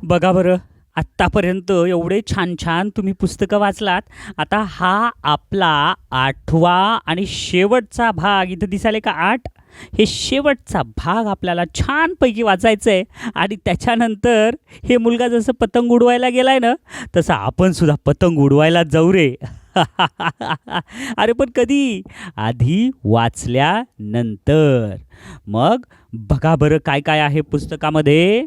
बघा बरं, आत्तापर्यंत एवढे छान छान तुम्ही पुस्तकं वाचलात. आता हा आपला 8वा आणि शेवटचा भाग इथं दिसायला का 8. हे शेवटचा भाग आपल्याला छानपैकी वाचायचं आहे आणि त्याच्यानंतर हे मुलगा जसं पतंग उडवायला गेलाय ना, तसं आपण सुद्धा पतंग उडवायला जाऊ रे. अरे पण कधी? आधी वाचल्यानंतर. मग बघा बरं काय काय आहे पुस्तकामध्ये.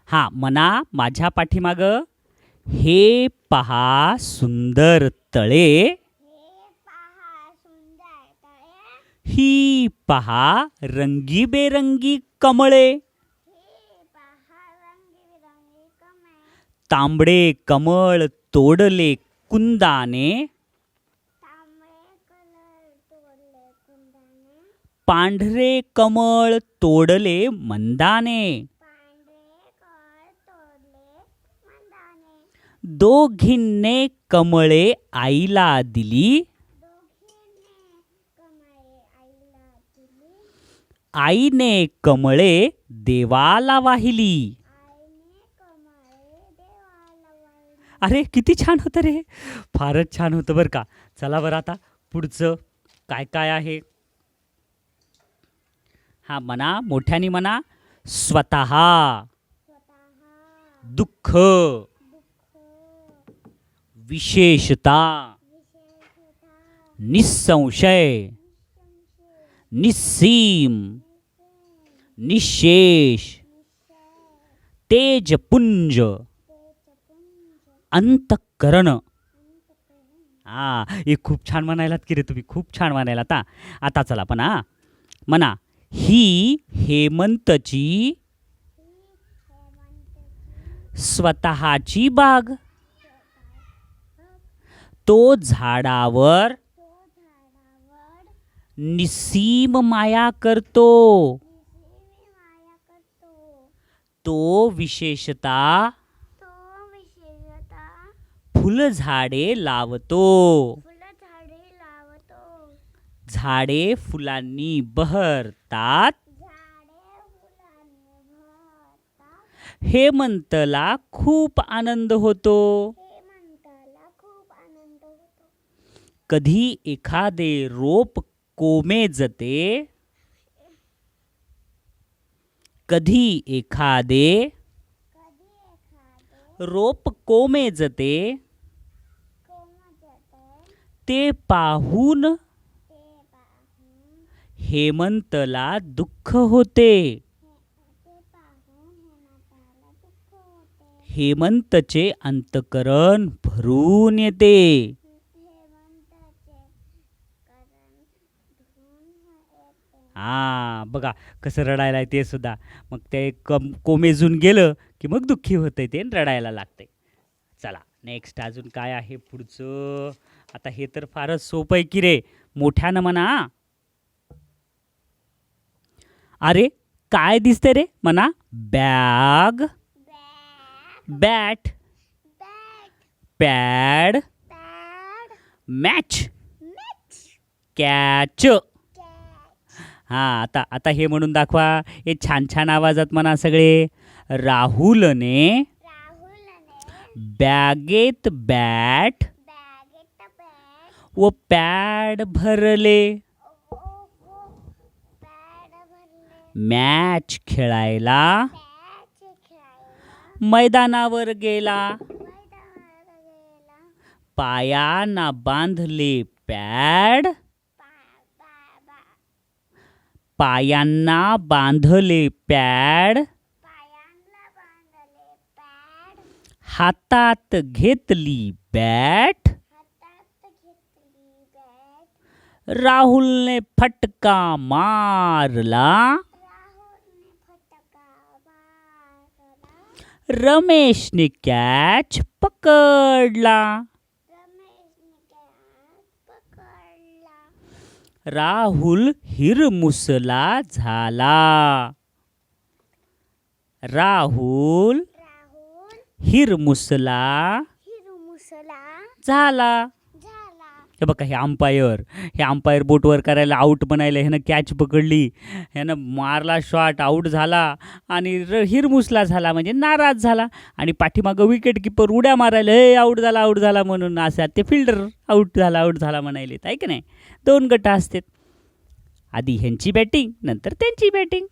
हां, म्हणा माझ्या पाठीमागं. हे पहा सुंदर तळे, ही पहा रंगीबेरंगी कमळे, तांबडे कमळ तोडले कुंदाने, पांढरे कमळ तोडले मंदाने, दोघींने कमळे आईला दिली, आईने कमळे देवाला वाहिली. अरे किती छान होतं रे, फारच छान होतं बरं का. चला बरं आता पुढचं काय काय आहे. हा म्हणा, मोठ्याने म्हणा. स्वतः, दुःख, विशेषता, निसंशय, निस्सीम, निशेष, तेजपुंज, अंतःकरण. हे खूप छान म्हणायलात की रे तुम्ही, खूप छान म्हणायलात. आता चला पण म्हणा. ही हेमंतची स्वतःची बाग, तो झाडावर निसीम माया करतो, तो विशेषता फुलझाडे लावतो, झाडे फुलांनी बहरतात, हेमंतला खूप आनंद होतो. कधी एखादे रोप कोमेजते, कधी एखादे रोप कोमेजते, ते पाहून हेमंतला दुःख होते. हेमंतचे अंतःकरण भरून येते. बघा कसं रडायला आहे ते सुद्धा. मग ते कोमेजून गेलं की मग दुःखी होतंय ते रडायला लागतंय. चला नेक्स्ट अजून काय आहे पुढचं. आता हे तर फारच सोपं आहे की रे, मोठ्यानं म्हणा. अरे काय दिसते रे म्हणा. Bag, bat, pad, match, catch. आता आता हे म्हणून दाखवा. हे छान छान आवाजात म्हणा सगळे. राहुलने बॅगेत बॅट व पॅड भरले, मॅच खेळायला मैदानावर गेला, पायांना बांधले पॅड, पायांना बांधले पॅड, हातात घेतली बॅट, राहुलने फटका मारला, रमेशने कॅच पकडला, राहुल हिरमुसला झाला, राहुल हिरमुसला झाला. हे बघा हे अंपायर बोटवर करायला आऊट बनायला ह्यानं कॅच पकडली, ह्यानं मारला शॉट, आऊट झाला आणि हिरमुसला झाला म्हणजे नाराज झाला आणि पाठीमागं विकेट किपर उड्या मारायला हे आऊट झाला म्हणून असं ते फिल्डर आऊट झाला म्हणायले आहे की नाही. 2 गट असतात, आधी ह्यांची बॅटिंग नंतर त्यांची बॅटिंग.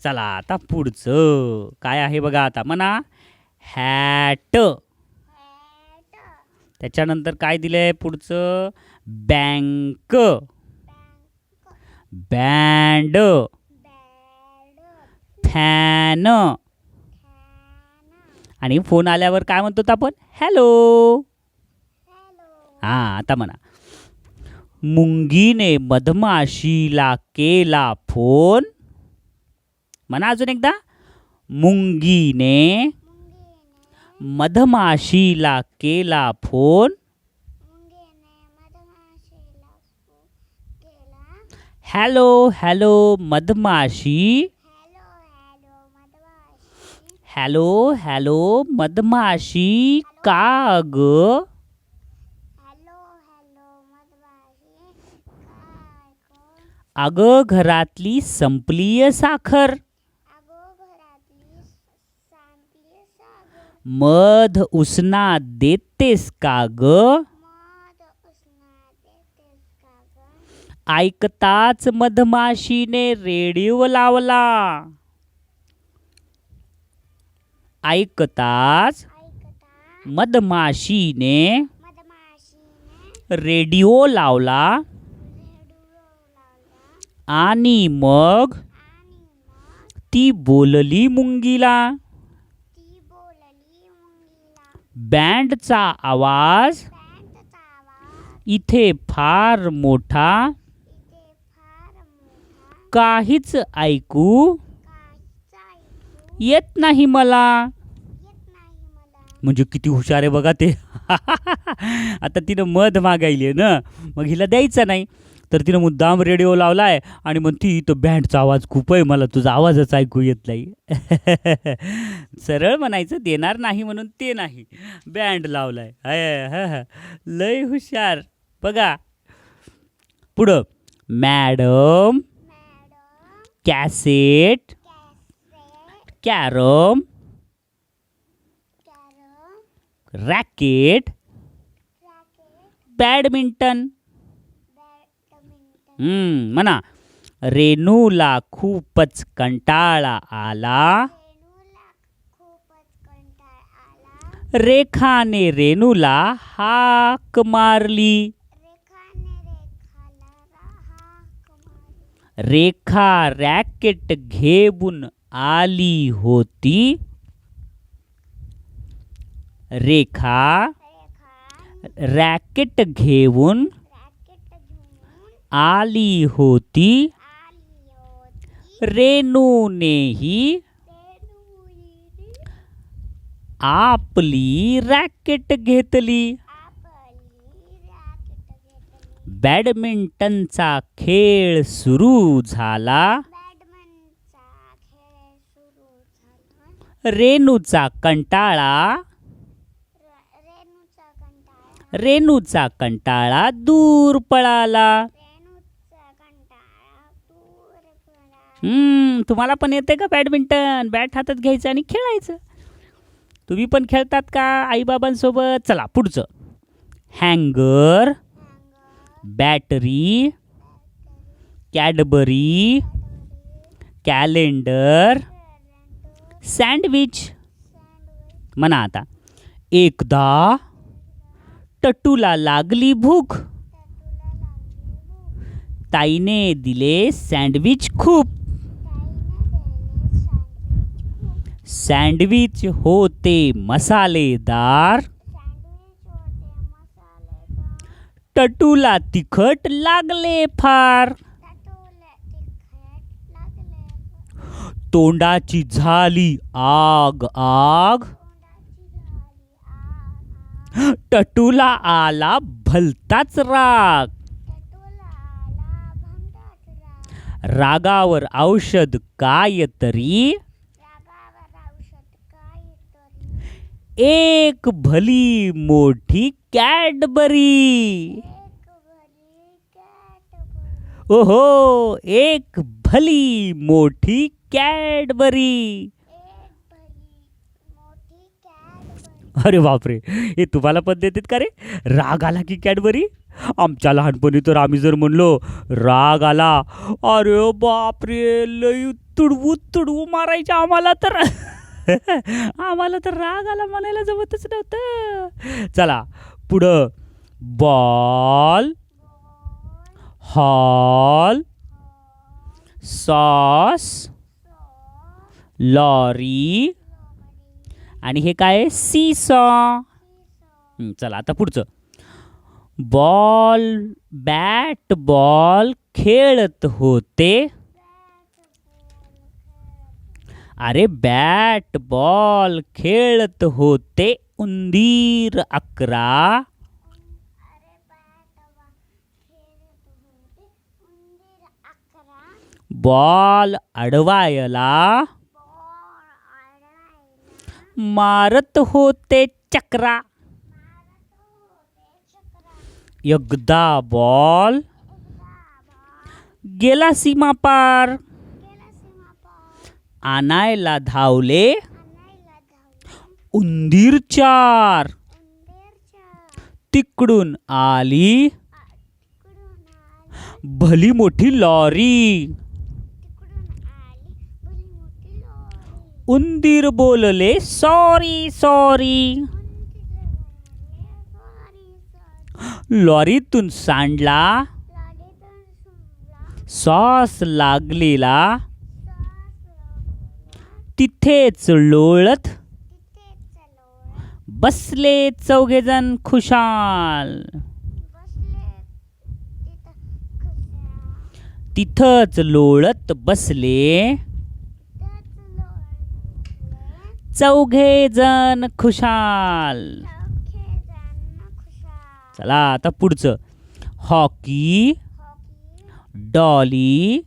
चला आता पुढचं काय आहे बघा आता म्हणा हॅट. त्याच्यानंतर काय दिलंय पुढचं बँक, बँड, फॅन आणि फोन आल्यावर काय म्हणतो आपण हॅलो. आता म्हणा मुंगीने मधमाशीला केला फोन. म्हणा अजून एकदा मुंगीने मधमाशीला केला फोन. हॅलो मधमाशी, हॅलो मधमाशी का ग. अगं घरातली संपलीय साखर, मध उसना देतेस का ग. ऐकताच मधमाशीने रेडिओ लावला, ऐकताच मधमाशीने रेडिओ लावला आणि मग ती बोलली मुंगीला. बँडचा आवाज इथे फार मोठा, काहीच ऐकू येत नाही मला. म्हणजे किती हुशार आहे बघा ते. आता तिनं मध मागायली ना, मग हिला द्यायचं नाही तर तिनं मुद्दाम रेडिओ लावलाय आणि मग ती तो बँडचा आवाज खूप आहे, मला तुझा आवाजच ऐकू येत नाही. सरळ म्हणायचं देणार नाही म्हणून ते नाही, बँड लावलाय. लय हुशार. बघा पुढं madam, cassette, carrom, racket, badminton. म्हणा रेणूला खूपच कंटाळा आला, रेखाने रेणूला हाक मारली. रेखा रॅकेट घेऊन आली होती, रेखा रॅकेट घेऊन आली होती. रेणूनेही आपली रॅकेट घेतली. बॅडमिंटनचा खेळ सुरू झाला. रेणूचा कंटाळा दूर पळाला. तुम्हाला पण येते का बॅडमिंटन? बॅट हातात घ्यायचं आणि खेळायचं. तुम्ही पण खेळतात का आईबाबांसोबत? चला पुढचं हँगर, बॅटरी, कॅडबरी, कॅलेंडर, सँडविच. म्हणा आता एकदा टटूला लागली भूक, ताईने दिले सँडविच खूप. सँडविच होते मसालेदार, टटूला तिखट लागले फार. तोंडाची झाली आग आग, टटूला आला भलताच राग. रागावर औषध काय तरी, एक भली मोठी कॅडबरी. ओहो, एक भली मोठी कॅडबरी. अरे बापरे, हे तुम्हाला पण देतात का रे? राग आला की कॅडबरी? आमच्या लहानपणी तर आम्ही जर म्हणलो राग आला, अरे बापरे, लई तुडवू तुडवू मारायच्या आम्हाला तर. आम्हाला तर राग आला म्हणायला जमतच नव्हतं. चला पुढं. बॉल, हॉल, सॉस, लॉरी आणि हे काय? सीसॉ. चला आता पुढचं. बॉल बॅट बॉल खेळत होते. अरे बॅट बॉल खेळत होते उंदीर 11. बॉल अडवायला मारत होते चक्रा. एकदा बॉल गेला सीमा पार. आणायला धावले उंदीर 4. तिकडून आली भली मोठी लॉरी. उंदीर बोलले सॉरी सॉरी. लॉरीतून सांडला सॉस लागलेला. तिथेच लोळत बसले चौघेजण खुशाल. तिथंच लोळत बसले चौघेजण खुशाल. चला आता पुढचं. Hockey, Dolly,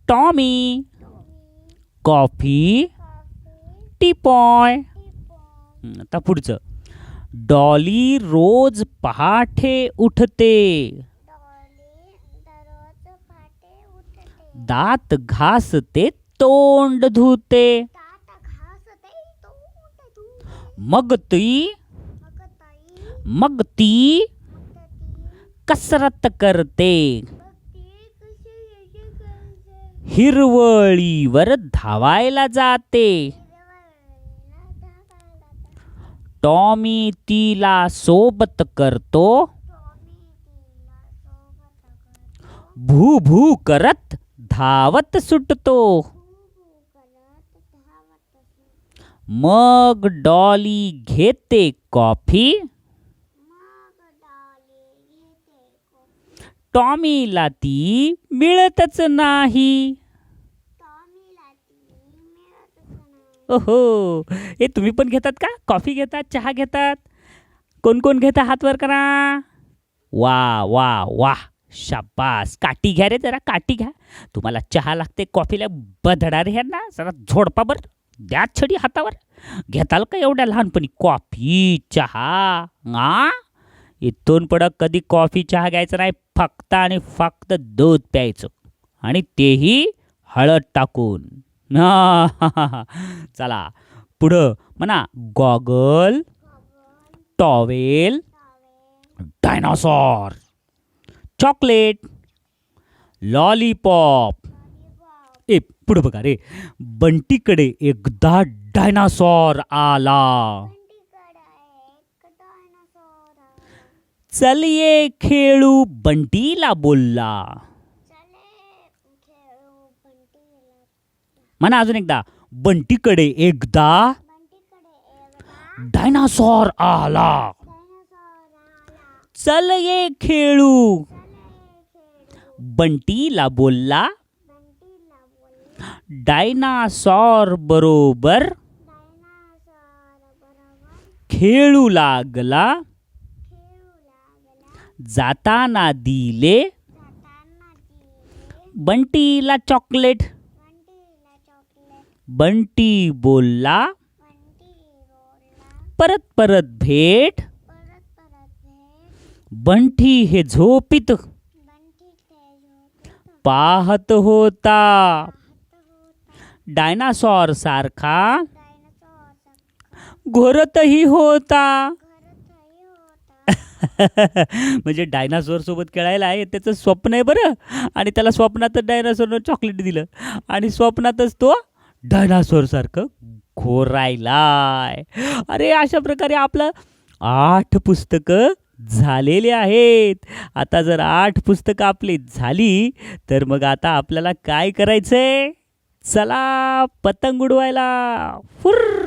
Tommy, coffee, teapoy. आता पुढचं. डॉली रोज पहाटे उठते. दात घासते तोंड धुते. मग ती कसरत करते. हिरवळीवर धावायला जाते. टॉमी तिला सोबत करतो. भू भू करत धावत सुटतो. मग डॉली घेते कॉफी. टॉमीला ती मिळतच नाही. ओहो, हे तुम्ही पण घेतात का? कॉफी घेतात, चहा घेतात? कोण कोण घेता हात वर करा. वा वा वा, शाबास. काठी घ्या रे, जरा काठी घ्या. तुम्हाला चहा लागते, कॉफीला बधडा रे ना. जरा झोडपा बर, द्या छडी हातावर. घेताल का एवढ्या लहानपणी कॉफी चहा? इथून पुढं कधी कॉफी चहा घ्यायचं नाही. फक्त आणि फक्त दूध प्यायचं, आणि तेही हळद टाकून. चला पुढं म्हणा. Goggle, towel, dinosaur, chocolate, lollipop. ए पुढं बघा रे. बंटीकडे एकदा डायनासॉर आला. चल ये खेळू बंटीला बोलला. म्हणा अजून एकदा. बंटीकडे एकदा डायनासॉर आला. चल ये खेळू बंटीला बोलला. डायनासॉर बरोबर खेळू लागला. जाताना दिले बंटीला चॉकलेट. बंटी बोलला परत परत भेट बंटी हे झोपीत पाहत होता. डायनासॉर सारखा घोरतही होता. म्हणजे डायनासोर सोबत खेळायला आहे त्याचं स्वप्न आहे बरं. आणि त्याला स्वप्नातच डायनासोरनं चॉकलेट दिलं आणि स्वप्नातच तो डायनासोर सारखं घोरायलाय. अरे अशा प्रकारे आपलं 8 पुस्तकं झालेली आहेत. आता जर 8 पुस्तकं आपली झाली तर मग आता आपल्याला काय करायचंय? चला पतंग उडवायला. फुर्र.